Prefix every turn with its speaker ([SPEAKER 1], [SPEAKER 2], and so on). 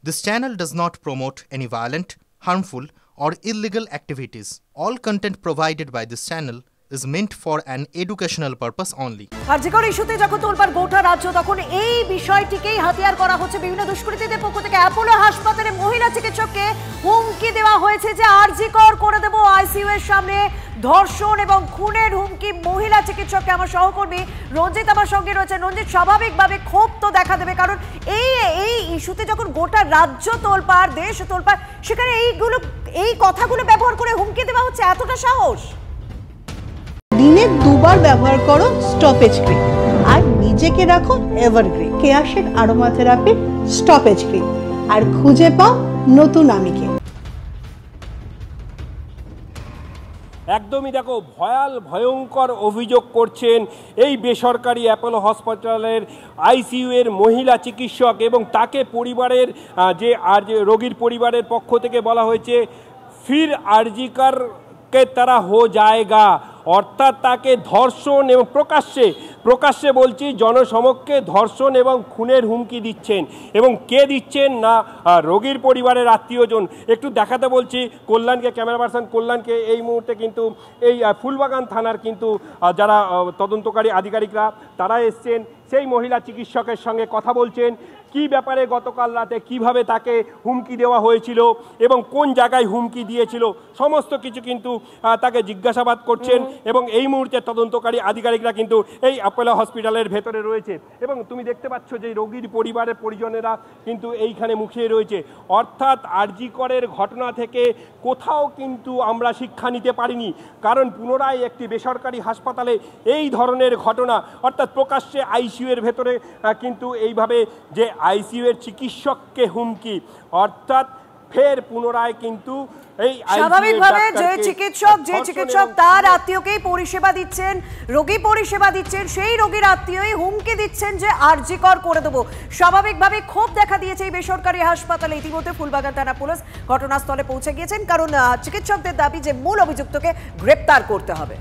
[SPEAKER 1] This channel does not promote any violent, harmful, or illegal activities. All content provided by this channel is meant for an educational purpose only.
[SPEAKER 2] RG Kar ইস্যুতে যখন তোলবার গোটা রাজ্য তখন এই বিষয়টিকেই হাতিয়ার করা হচ্ছে বিভিন্ন দুষ্কৃতীদের পক্ষ থেকে। অ্যাপোলো হাসপাতালে মহিলা চিকিৎসককে হুমকি দেওয়া হয়েছে যে আরজিকর করে দেব আইসিইউ এর সামনে। ধর্ষণ এবং খুনের হুমকি মহিলা চিকিৎসককে। আমার সহকর্মী রঞ্জিত আমার সঙ্গে রয়েছে। রঞ্জিত, স্বাভাবিকভাবে ক্ষোভ তো দেখা দেবে, কারণ এই ইস্যুতে যখন গোটা রাজ্য তোলপাড়, দেশ তোলপাড়, সেখানে এই কথাগুলো ব্যবহার করে হুমকি দেওয়া হচ্ছে। এতটা সাহস!
[SPEAKER 3] দিনে দুবার ব্যবহার করো স্টপেজ ক্রিম আর নিজেকে রাখো এভারগ্রিন। কেয়াশেক আরোমা থেরাপি স্টপেজ ক্রিম, আর খুঁজে পাও নতুন আমিকে।
[SPEAKER 4] একদমই দেখো, ভয়ঙ্কর অভিযোগ করছেন এই বেসরকারি অ্যাপোলো হসপিটালের আইসিইউ এর মহিলা চিকিৎসক, এবং তাকে পরিবারের যে রোগীর পরিবারের পক্ষ থেকে বলা হয়েছে ফির আরজিকর কে তারা হো যায়গা, অর্থাৎ তাকে ধর্ষণ এবং প্রকাশ্যে বলছি জনসমক্ষে ধর্ষণ এবং খুনের হুমকি দিচ্ছেন। এবং কে দিচ্ছেন না, রোগীর পরিবারের আত্মীয়জন। একটু দেখাতে বলছি কল্যাণকে, ক্যামেরা পার্সন কল্যাণকে। এই মুহূর্তে কিন্তু এই ফুলবাগান থানার কিন্তু যারা তদন্তকারী আধিকারিকরা তারা এসছেন, সেই মহিলা চিকিৎসকের সঙ্গে কথা বলছেন। কি ব্যাপারে গতকাল রাতে কিভাবে তাকে হুমকি দেওয়া হয়েছিল এবং কোন জায়গায় হুমকি দিয়েছিল সমস্ত কিছু কিন্তু তাকে জিজ্ঞাসাবাদ করছেন। এবং এই মুহূর্তে তদন্তকারী আধিকারিকরা কিন্তু এই অ্যাপোলো হসপিটালের ভেতরে রয়েছে, এবং তুমি দেখতে পাচ্ছ যে রোগীর পরিবারের পরিজনেরা কিন্তু এইখানে মুখিয়ে রয়েছে। অর্থাৎ আরজিকরের ঘটনা থেকে কোথাও কিন্তু আমরা শিক্ষা নিতে পারিনি, কারণ পুনরায় একটি বেসরকারি হাসপাতালে এই ধরনের ঘটনা, অর্থাৎ প্রকাশ্যে আইসিইউ এর ভেতরে কিন্তু এইভাবে যে আইসিইউ এর চিকিৎসককে হুমকি, অর্থাৎ ফের পুনরায় কিন্তু এই
[SPEAKER 2] স্বাভাবিকভাবে যে চিকিৎসক তার আত্মীয়কেই পরিষেবা দিচ্ছেন, রোগী পরিষেবা দিচ্ছেন, সেই রোগীর আত্মীয়ই হুমকি দিচ্ছেন যে আরজিকর করে দেবো। স্বাভাবিকভাবে ক্ষোভ দেখা দিয়েছে এই বেসরকারি হাসপাতালে। ইতিমধ্যে ফুলবাগান থানা পুলিশ ঘটনাস্থলে পৌঁছে গিয়েছেন, কারণ চিকিৎসকদের দাবি যে মূল অভিযুক্তকে গ্রেপ্তার করতে হবে।